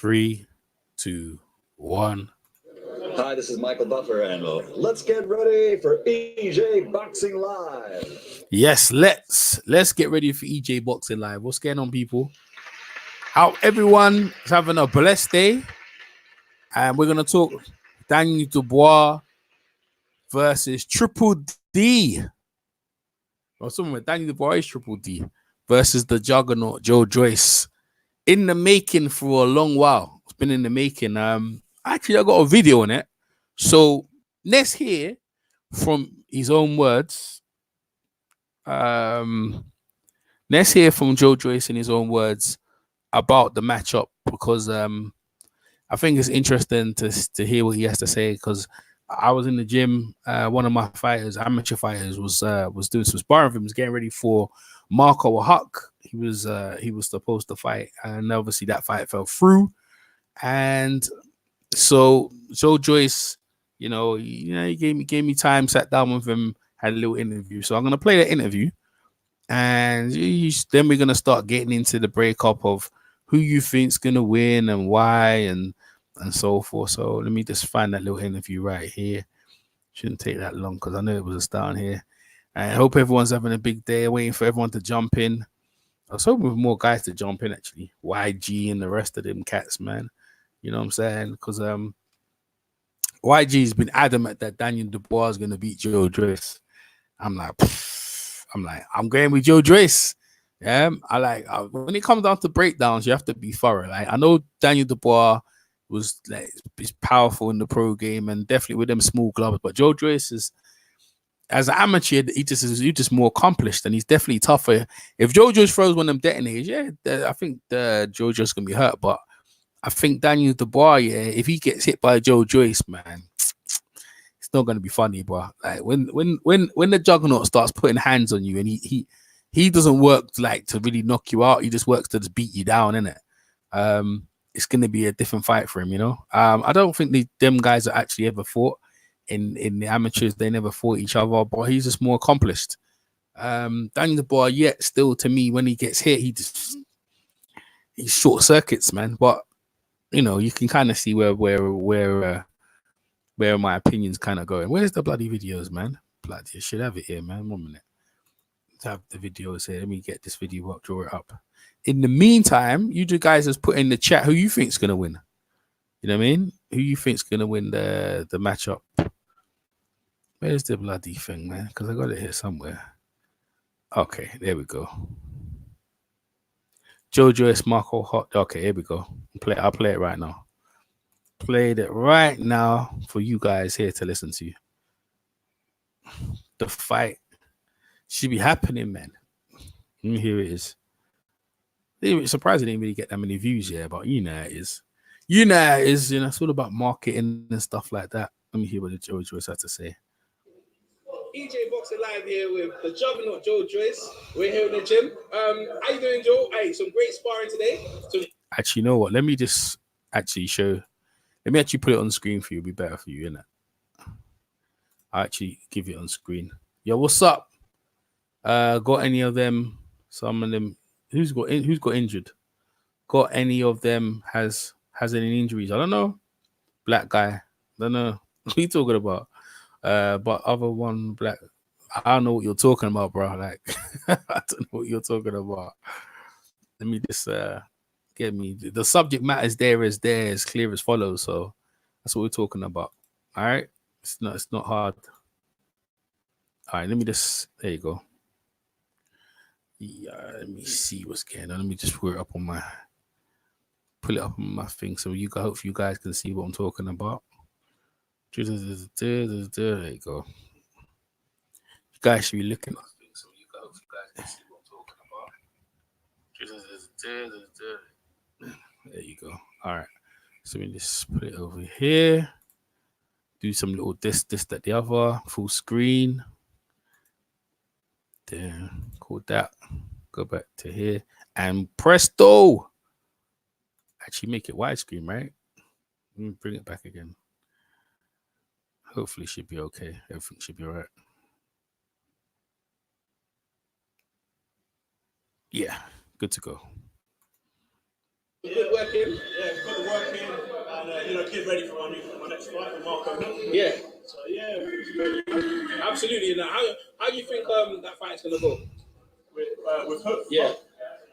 3, 2, 1. Hi, this is Michael Buffer, and let's get ready for EJ Boxing Live. Yes, let's get ready for EJ Boxing Live. What's going on, people? How everyone is having a blessed day, and we're gonna talk Daniel Dubois versus Triple D. Or someone with Daniel Dubois is Triple D versus the Juggernaut Joe Joyce. In the making for a long while. It's been in the making. Actually, I got a video on it. So let's hear from his own words. Let's hear from Joe Joyce in his own words about the matchup, because I think it's interesting to hear what he has to say, because I was in the gym. One of my fighters, amateur fighters, was doing some sparring with him. He was getting ready for Marco Huck. He was supposed to fight, and obviously that fight fell through. And so Joe Joyce, he gave me time, sat down with him, had a little interview. So I'm gonna play that interview, and then we're gonna start getting into the breakup of who you think's gonna win and why and so forth. So let me just find that little interview right here. Shouldn't take that long because I know it was a start here. And I hope everyone's having a big day, waiting for everyone to jump in. I was hoping for more guys to jump in, actually. YG and the rest of them cats, man. You know what I'm saying? Because YG's been adamant that Daniel Dubois is going to beat Joe Joyce. I'm going with Joe Joyce. Yeah, when it comes down to breakdowns, you have to be thorough. Like, I know Daniel Dubois was is powerful in the pro game and definitely with them small gloves, but Joe Joyce is, as an amateur, he's just more accomplished, and he's definitely tougher. If Joe Joyce throws one of them detonators, I think Joe Joyce gonna be hurt. But I think Daniel Dubois, if he gets hit by Joe Joyce, man, it's not gonna be funny, bro. Like when the Juggernaut starts putting hands on you, and he doesn't work to really knock you out. He just works to just beat you down, innit? It's gonna be a different fight for him, I don't think them guys are actually ever fought. In the amateurs, they never fought each other, but he's just more accomplished. Daniel Dubois, yet still, to me, when he gets hit, he short circuits, man. But you can kind of see where my opinions kind of going. Where's the bloody videos, man? Bloody, I should have it here, man. 1 minute. Let's have the videos here. Let me get this video up, draw it up. In the meantime, you two guys just put in the chat who you think's gonna win. You know what I mean? Who you think's gonna win the matchup? Where's the bloody thing, man? Because I got it here somewhere. Okay, there we go. Joe Joyce, Marco Hot. Okay, here we go. I'll play it right now. Played it right now for you guys here to listen to. The fight should be happening, man. Here it is. Surprised I didn't really get that many views here, but it is. It's all about marketing and stuff like that. Let me hear what the Joe Joyce had to say. EJ Boxing Live here with the Juggernaut Joe Joyce. We're here in the gym. How you doing, Joe? Hey, some great sparring today. Actually, you know what? Let me just actually show. Let me actually put it on screen for you. It'll be better for you, innit? I'll actually give it on screen. Yo, what's up? Got any of them? Some of them. Who's got injured? Got any of them has any injuries? I don't know. Black guy. Don't know. What are you talking about? But other one black, I don't know what you're talking about, bro. Like, I don't know what you're talking about. Let me just get me the subject matter is there as clear as follows. So that's what we're talking about. All right, it's not hard. All right, let me just, there you go. Yeah, let me see what's going on. Let me just pull it up on my thing so hopefully you guys can see what I'm talking about. There you go. You guys should be looking. There you go. All right. So we just put it over here. Do some little this, that, the other. Full screen. There. Call that. Go back to here. And presto. Actually make it widescreen, right? Let me bring it back again. Hopefully it should be okay. Everything should be all right. Yeah, good to go. good work in. Yeah, put the work in, and get ready for my next fight with Marco. Yeah. So yeah, Absolutely. Now, how do you think that fight's gonna go? with Hook. Yeah.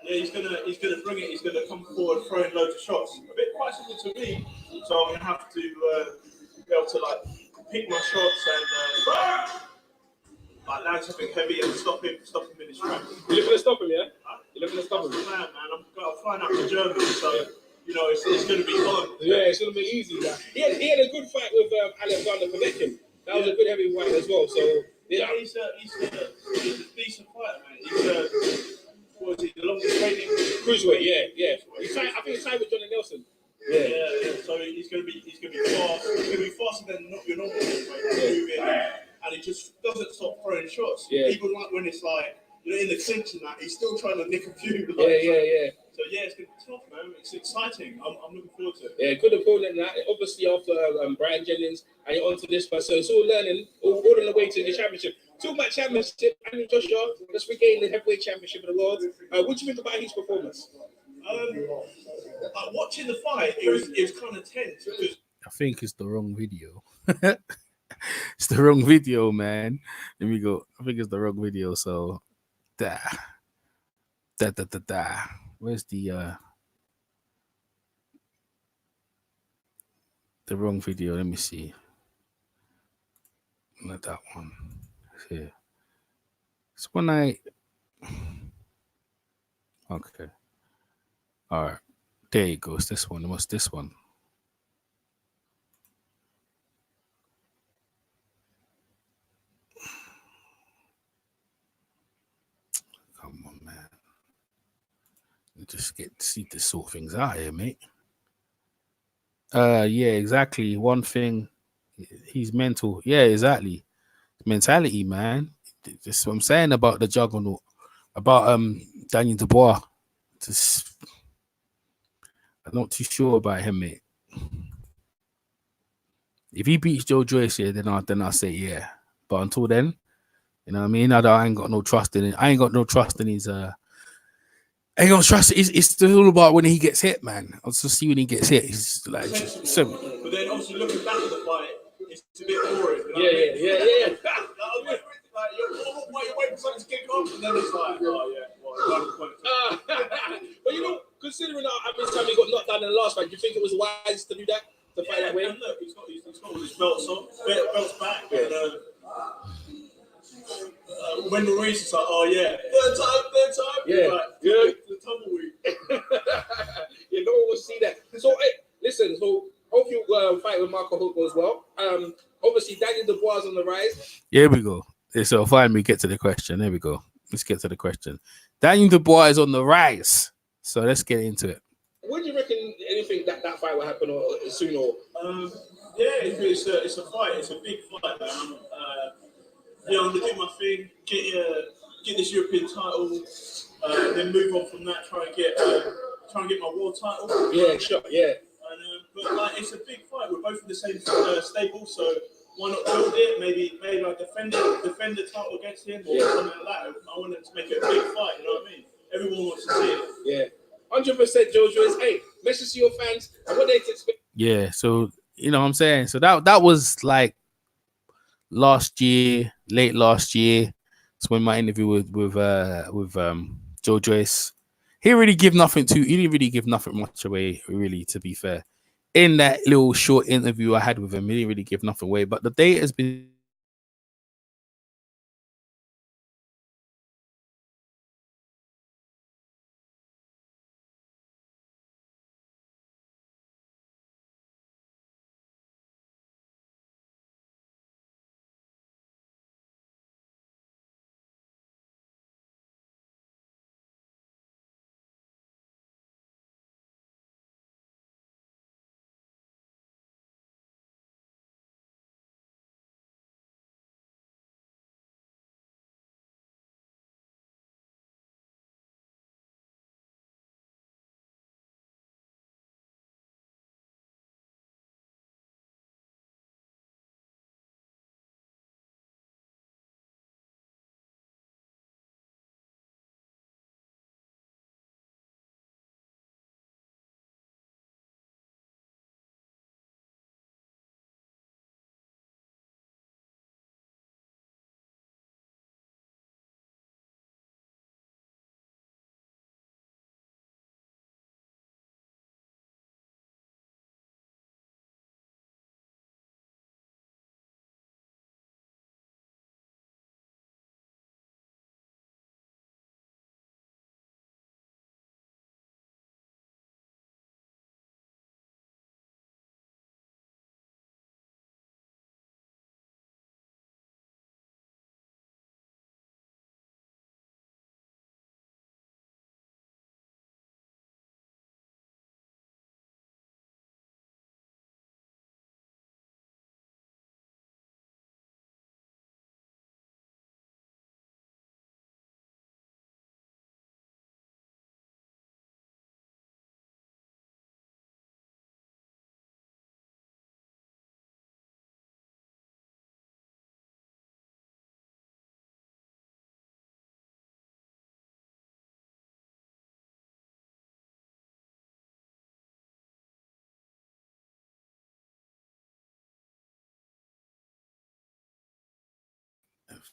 Yeah, he's gonna bring it. He's gonna come forward, throwing loads of shots. A bit quite similar to me. So I'm gonna have to be able to like pick my shots and land something heavy and stop him in his tracks. You're looking to stop him, yeah? You're looking to stop him. Man, I'm flying out to Germany, so it's gonna be fun. Yeah, it's gonna be easy. Man. He had a good fight with Alexander Povetkin. That was a good heavy fight as well. So yeah, he's a decent fighter, man. What is he? The longest reigning cruiserweight, yeah. I think he's tied with Johnny Nelson. Yeah. So he's gonna be fast. He's gonna be faster than your normal moving, and he just doesn't stop throwing shots. Yeah. Even like when it's like in the clinch and that, he's still trying to nick a few. Yeah. So yeah, it's gonna be tough, man. It's exciting. I'm looking forward to it. Yeah, good opponent. That obviously after Brian Jennings, and you're on to this one. So it's all learning, all on the way to the championship. Talk about championship, Anthony Joshua just regained the heavyweight championship of the world. What do you think about his performance? Watching the fight, it was kind of tense because I think it's the wrong video. It's the wrong video, man. Let me go. I think it's the wrong video. So, da. Where's the wrong video? Let me see. Not that one. Here. It's when I. Okay. All right. There you go. It's this one. What's this one? Come on, man. Just get to see to sort things out here, mate. Yeah, exactly. One thing, he's mental. Yeah, exactly. Mentality, man. Just what I'm saying about the juggernaut, about Daniel Dubois. Just, I'm not too sure about him, mate. If he beats Joe Joyce, yeah, then I'll say yeah. But until then, you know what I mean? I ain't got no trust in it. I ain't got no trust in his I ain't gonna trust it. It's all about when he gets hit, man. I'll just see when he gets hit. He's like so. But then obviously looking back at the fight, it's a bit boring. Yeah. You're waiting for something to kick off, and then it's like, But considering how many times he got knocked down in the last fight, do you think it was wise to do that? To fight that way? And look, he's got all his belts on, belts back, and when Maurice is like, third time, the tumbleweed. No one will see that. So, listen, hope you fight with Marco Hook as well. Obviously, Daniel Dubois on the rise. Here we go. So finally, get to the question. There we go. Let's get to the question. Daniel Dubois is on the rise. So let's get into it. When do you reckon anything that fight will happen or soon or? It's a fight. It's a big fight. I'm gonna do my thing, get this European title, then move on from that. Try and get my world title. Yeah, sure. Yeah. But it's a big fight. We're both in the same stable, so why not build it? Maybe I defend the title against him or something like that. I want it to make it a big fight. You know what I mean? Everyone wants to see it. Yeah. 100% Joe Joyce. Hey, message to your fans and what they expect. Yeah, so you know what I'm saying. So that was like late last year. It's when my interview with Joe Joyce. He didn't really give nothing much away, really, to be fair. In that little short interview I had with him, he didn't really give nothing away. But the date has been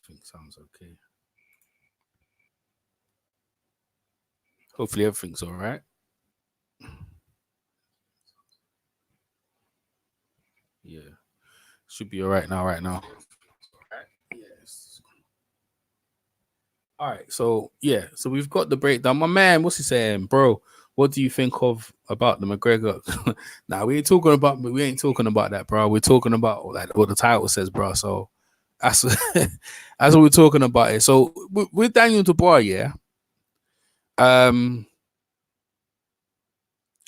everything sounds okay. Hopefully everything's all right. Yeah, should be all right now. Right now. Yes. All right. So yeah. So we've got the breakdown. My man, what's he saying, bro? What do you think of about the McGregor? Nah, we ain't talking about that, bro. We're talking about like what the title says, bro. So that's that's what we're talking about here. So with Daniel Dubois, yeah. Um,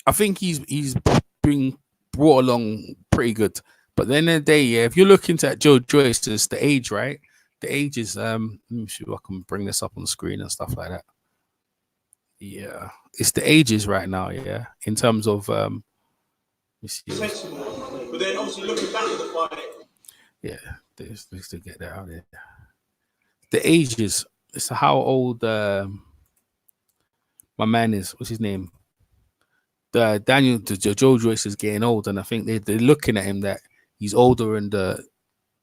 I think he's been brought along pretty good. But then the day, yeah, if you're looking at Joe Joyce, it's the age, right? The age is let me see if I can bring this up on the screen and stuff like that. Yeah, it's the ages right now, yeah. In terms of let me see. But then obviously looking back at the fight. Yeah, let's to get that out there. The ages, it's how old my man is. What's his name? The Joe Joyce is getting old, and I think they're looking at him that he's older, and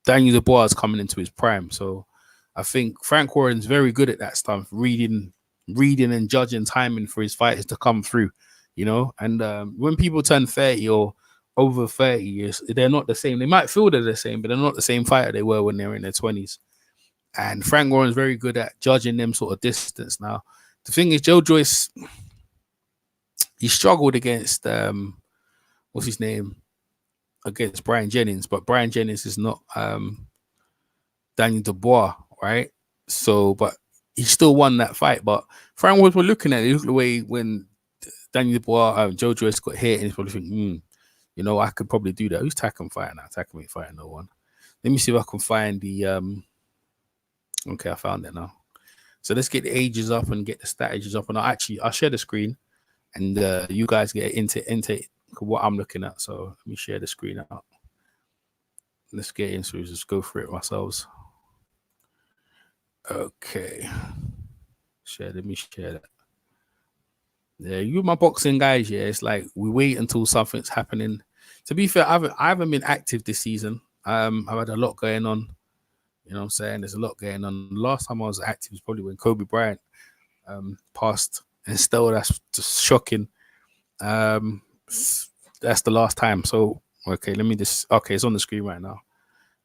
Daniel Dubois is coming into his prime. So I think Frank Warren's very good at that stuff, reading and judging timing for his fighters to come through, you know. And when people turn 30 or over 30 years, they're not the same. They might feel they're the same, but they're not the same fighter they were when they were in their 20s. And Frank Warren's very good at judging them sort of distance. Now, the thing is, Joe Joyce, he struggled against what's his name? Against Brian Jennings, but Brian Jennings is not Daniel Dubois, right? So, but he still won that fight. But Frank was looking at it, look the way when Daniel Dubois, Joe Joyce got hit, and he's probably thinking, you know, I could probably do that. Who's Tackam fighting now? Tackam ain't fighting no one. Let me see if I can find the okay, I found it now. So let's get the ages up and get the stat ages up, and I'll share the screen, and you guys get into what I'm looking at. So let me share the screen out. Let's get in, so we just go through it ourselves. Okay. Let me share that. Yeah, you my boxing guys, yeah. It's like we wait until something's happening. To be fair, I haven't been active this season. I've had a lot going on. You know what I'm saying? There's a lot going on. The last time I was active was probably when Kobe Bryant passed. And still, that's just shocking. That's the last time. So, okay, let me just... Okay, it's on the screen right now.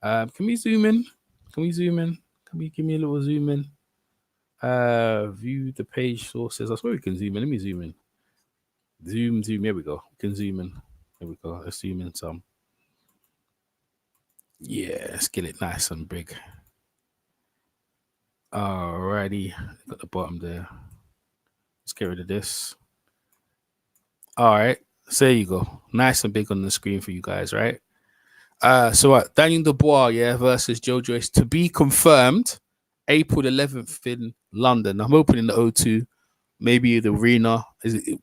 Can we zoom in? Can we give me a little zoom in? View the page sources. I swear we can zoom in. Let me zoom in. Zoom. Here we go. We can zoom in. Here we go. Let's zoom in some. Yeah, let's get it nice and big. Alrighty, got the bottom there. Let's get rid of this. All right, so there you go. Nice and big on the screen for you guys, right? So what? Daniel Dubois, yeah, versus Joe Joyce to be confirmed. April 11th in London. I'm hoping in the O2, maybe the arena.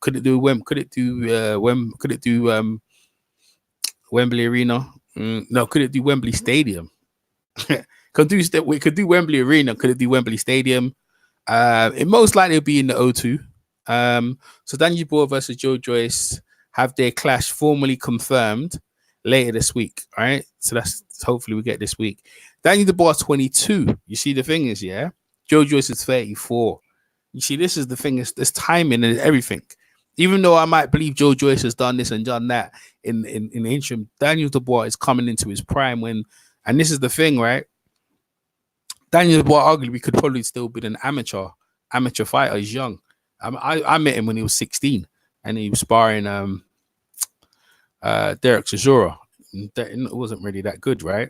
Could it do Wembley Arena? No, could it do Wembley Stadium? Could do Wembley Arena. Could it do Wembley Stadium? It most likely will be in the O2. So Daniel Dubois versus Joe Joyce have their clash formally confirmed later this week. All right. So that's hopefully we get this week. Daniel Dubois 22. You see, the thing is, yeah, Joe Joyce is 34. You see, this is the thing, is this timing and everything. Even though I might believe Joe Joyce has done this and done that in the interim, Daniel Dubois is coming into his prime and this is the thing, right? Daniel Dubois arguably could probably still be an amateur fighter. He's young. I met him when he was 16 and he was sparring Derek Chisora. It wasn't really that good, right?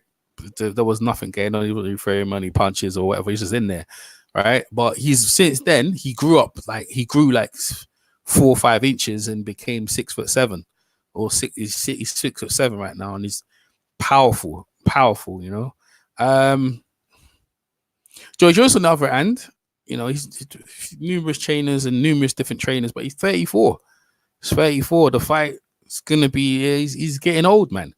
There was nothing going on. He wasn't throwing money punches or whatever. He's just in there, right? But since then he grew up, like he grew like 4 or 5 inches and became 6'7", or he's 6'7" right now, and he's powerful, you know. Joe Joyce on the other hand, you know, he's numerous trainers and numerous different trainers, but he's 34. He's 34. The fight is gonna be he's getting old, man.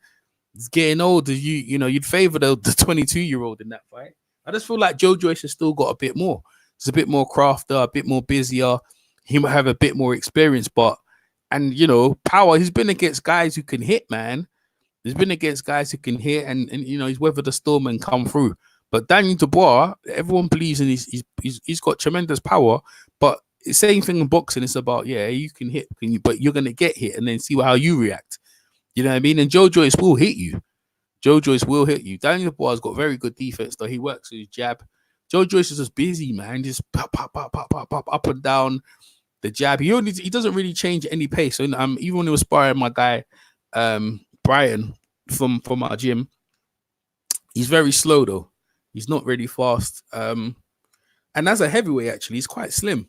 He's getting old. You know, you'd favor the 22-year-old in that fight. I just feel like Joe Joyce has still got a bit more. He's a bit more crafter, a bit more busier. He might have a bit more experience, and you know, power. He's been against guys who can hit, man. He's been against guys who can hit, and you know, he's weathered the storm and come through. But Daniel Dubois, everyone believes in he's got tremendous power. But same thing in boxing. It's about you can hit, but you're gonna get hit and then see how you react. You know what I mean? And Joe Joyce will hit you. Joe Joyce will hit you. Daniel Dubois has got very good defense though. He works with his jab. Joe Joyce is just busy, man. Just pop, pop, pop, pop, pop, pop, up and down the jab. He doesn't really change any pace. So even when he was sparring my guy, Brian from our gym, he's very slow though. He's not really fast. And as a heavyweight, actually, he's quite slim.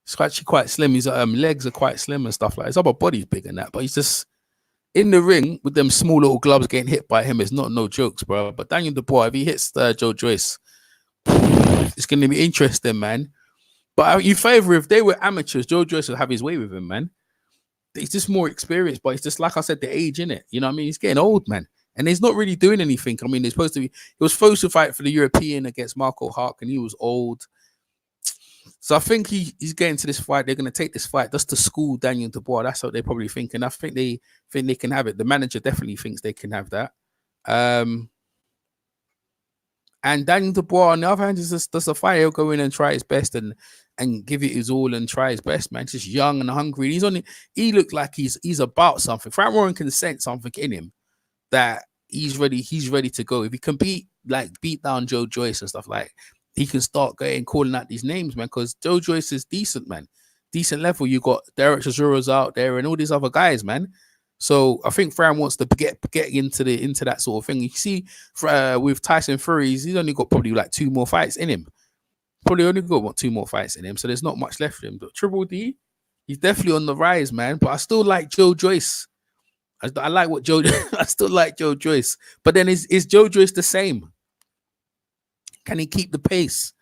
He's actually quite slim. His legs are quite slim and stuff like that. His upper body's big and that, but he's just in the ring with them small little gloves getting hit by him. It's not no jokes, bro. But Daniel Dubois, if he hits Joe Joyce, it's going to be interesting, man. But you favor if they were amateurs, Joe Joyce would have his way with him, man. He's just more experienced, but it's just like I said, the age in it. You know what I mean? He's getting old, man. And he's not really doing anything. I mean, he was supposed to fight for the European against Marco Hawk, and he was old. So I think he's getting to this fight. They're going to take this fight just to school Daniel Dubois. That's what they're probably thinking. I think they can have it. The manager definitely thinks they can have that. And Daniel Dubois, on the other hand, is just a fighter. He'll go in and try his best and give it his all and try his best, man. He's just young and hungry. He looked like he's about something. Frank Warren can sense something in him that he's ready to go. If he can beat down Joe Joyce and stuff, like he can start calling out these names, man, because Joe Joyce is decent, man. Decent level. You got Derek Chazuro's out there and all these other guys, man. So I think Fran wants to get into that sort of thing. You see, with Tyson Fury, he's only got probably like 2 more fights in him. Probably only got 2 more fights in him, so there's not much left for him. But Triple D, he's definitely on the rise, man. But I still like Joe Joyce. I like what Joe. I still like Joe Joyce. But then is Joe Joyce the same? Can he keep the pace?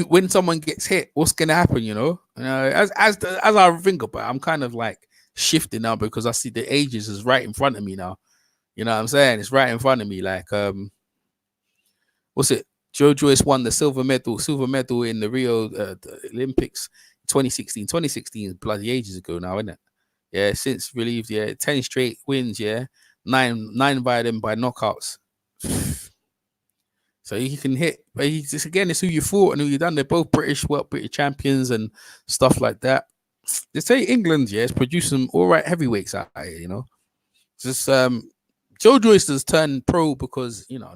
When someone gets hit, what's gonna happen? You know, as I think about it, I'm kind of like shifting now because I see the ages is right in front of me now. You know what I'm saying? It's right in front of me. Like, what's it? Joe Joyce won the silver medal in the Rio Olympics 2016. 2016 is bloody ages ago now, isn't it? Yeah, since relieved, 10 straight wins, 9 by them by knockouts. So he can hit, but it's who you fought and who you done. They're both British champions and stuff like that. They say England, is producing some all right heavyweights out here, you know. Just Joe Joyce has turned pro because, you know,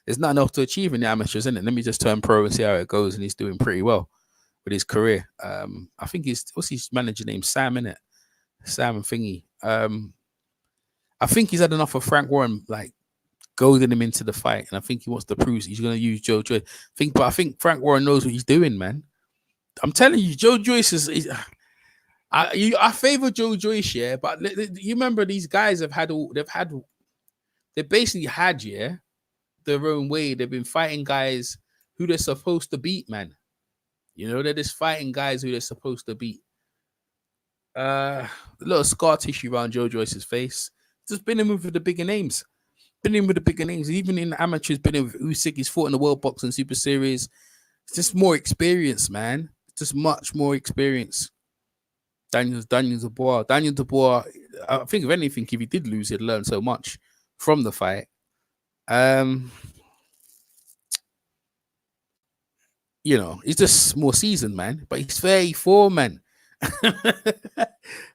there's not enough to achieve in the amateurs, isn't it? Let me just turn pro and see how it goes. And he's doing pretty well with his career. I think what's his manager name? Sam, innit? Sam Thingy. I think he's had enough of Frank Warren, like, goading him into the fight. And I think he wants to prove he's going to use Joe Joyce. But I think Frank Warren knows what he's doing, man. I'm telling you, Joe Joyce is I favor Joe Joyce, but you remember these guys have basically had their own way. They've been fighting guys who they're supposed to beat, man. You know, they're just fighting guys who they're supposed to beat. A little scar tissue around Joe Joyce's face. Just been in with the bigger names. Even in the amateurs, been in with Usyk. He's fought in the World Boxing Super Series. It's just more experience, man. Just much more experience. Daniel Dubois. I think if anything, if he did lose, he'd learn so much from the fight. You know, he's just more seasoned, man. But he's 34, man.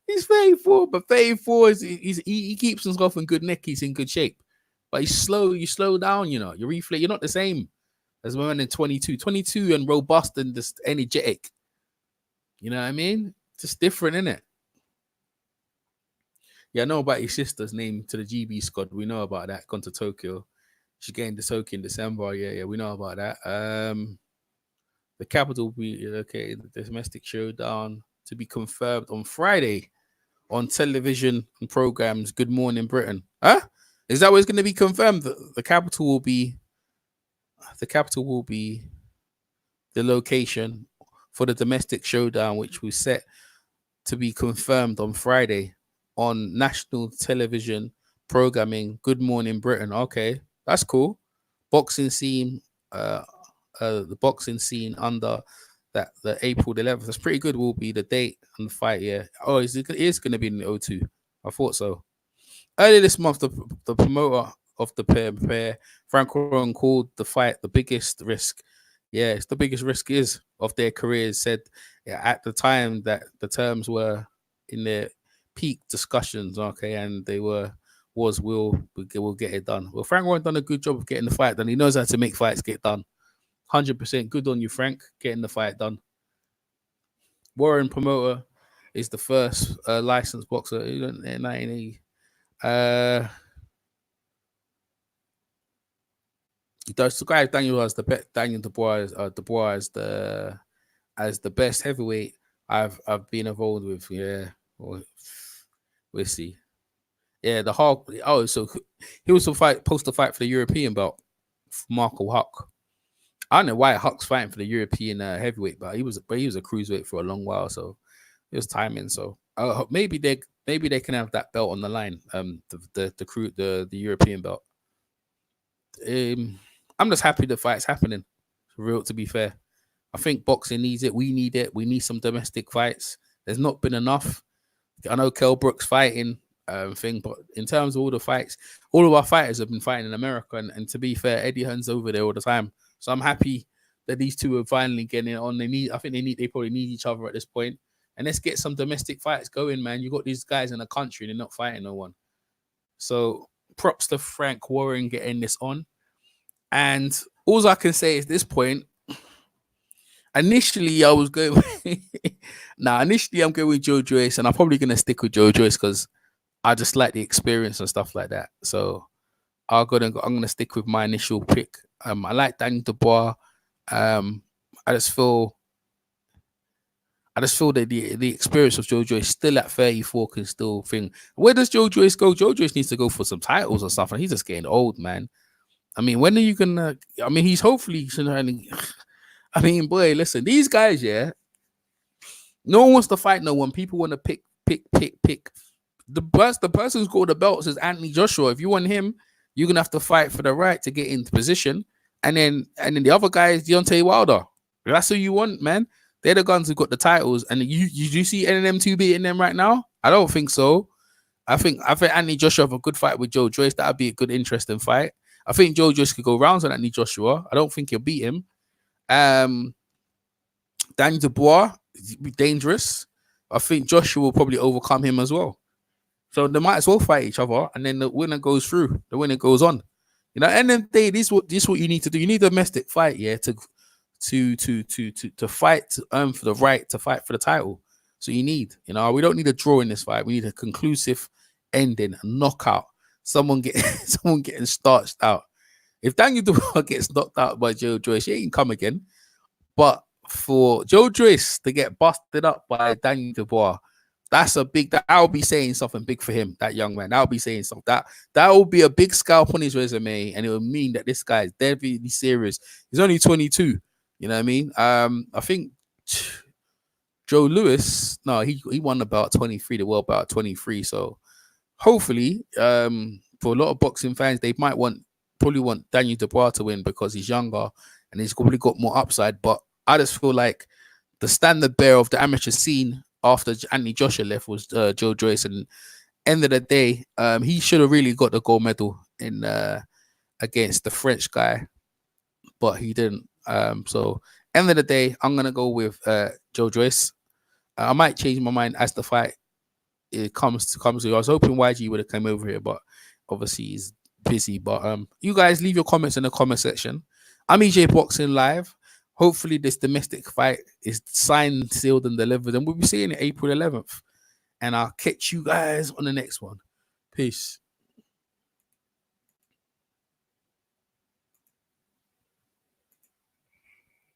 He's 34, but 34 he keeps himself in good nick. He's in good shape. But he's slow. You slow down, you know. Your reflex, you're not the same as when in 22. 22 and robust and just energetic. You know what I mean? Just different, innit? Yeah, I know about his sister's name to the GB squad. We know about that. Gone to Tokyo. She's getting to Tokyo in December. Yeah, we know about that. The capital will be the domestic showdown to be confirmed on Friday on television and programs. Good Morning Britain. Huh? Is that what's going to be confirmed? The capital will be the location for the domestic showdown, which was set to be confirmed on Friday on national television programming. Good Morning Britain. Okay, that's cool. Boxing scene, the boxing scene under that the April 11th. That's pretty good. Will be the date and the fight. Yeah. Oh, it is going to be in the O2. I thought so. Earlier this month, the promoter of the pair. Frank Warren called the fight the biggest risk. Yeah, it's the biggest risk is of their careers. Said at the time that the terms were in their peak discussions, okay, and they were will get it done. Well, Frank Warren done a good job of getting the fight done. He knows how to make fights get done. 100% good on you, Frank, getting the fight done. Warren promoter is the first licensed boxer in 1980. He describes Daniel as Daniel Dubois as the best heavyweight I've been involved with. Yeah, we'll see. Yeah, the Hulk. Oh, so he was supposed to fight for the European belt, Marco Huck. I don't know why Huck's fighting for the European heavyweight, but he was a cruiserweight for a long while, so it was timing. So maybe they can have that belt on the line. The European belt. I'm just happy the fight's happening. Real, to be fair, I think boxing needs it. We need it. We need some domestic fights. There's not been enough. I know Kell Brook's fighting thing, but in terms of all the fights, all of our fighters have been fighting in America, and to be fair, Eddie Hearn's over there all the time. So I'm happy that these two are finally getting it on. They probably need each other at this point. And let's get some domestic fights going, man. You got these guys in the country, they're not fighting no one. So props to Frank Warren getting this on. And all I can say is this point, initially I was going initially I'm going with Joe Joyce, and I'm probably gonna stick with Joe Joyce because I just like the experience and stuff like that. So I'm gonna stick with my initial pick. I like Daniel Dubois. I just feel that the experience of Joe Joyce still at 34 can still think. Where does Joe Joyce go? Joe Joyce needs to go for some titles or something. He's just getting old, man. I mean, when are you gonna? I mean, he's hopefully. I mean, boy, listen, these guys, yeah. No one wants to fight no one. People want to pick. The person who's got the belts is Anthony Joshua. If you want him, you're gonna have to fight for the right to get into position. And then the other guy is Deontay Wilder. That's who you want, man. They're the guns who got the titles. And you see any of them two beating them right now? I don't think so. I think Anthony Joshua have a good fight with Joe Joyce. That'd be a good, interesting fight. I think Joe Joyce could go rounds on Anthony Joshua. I don't think he'll beat him. Daniel Dubois be dangerous. I think Joshua will probably overcome him as well. So they might as well fight each other, and then the winner goes through. The winner goes on. You know, and then this is what you need to do. You need a domestic fight, yeah, to fight to earn for the right to fight for the title. So we don't need a draw in this fight. We need a conclusive ending, a knockout. Someone getting starched out. If Daniel Dubois gets knocked out by Joe Joyce, he can come again. But for Joe Joyce to get busted up by Daniel Dubois, that'll be saying something big for him, that young man. That'll be saying something. That will be a big scalp on his resume, and it will mean that this guy is definitely serious. He's only 22. You know what I mean? I think Joe Lewis, no, he won about 23, the world bout at 23. So hopefully, for a lot of boxing fans, they probably want Daniel Dubois to win because he's younger and he's probably got more upside. But I just feel like the standard bearer of the amateur scene after Anthony Joshua left was Joe Joyce, and end of the day, he should have really got the gold medal in against the French guy, but he didn't. So end of the day, I'm gonna go with Joe Joyce. I might change my mind as the fight comes to. I was hoping YG would have come over here, but obviously he's busy. But you guys leave your comments in the comment section. I'm EJ Boxing Live. Hopefully this domestic fight is signed, sealed, and delivered, and we'll be seeing it April 11th. And I'll catch you guys on the next one. Peace.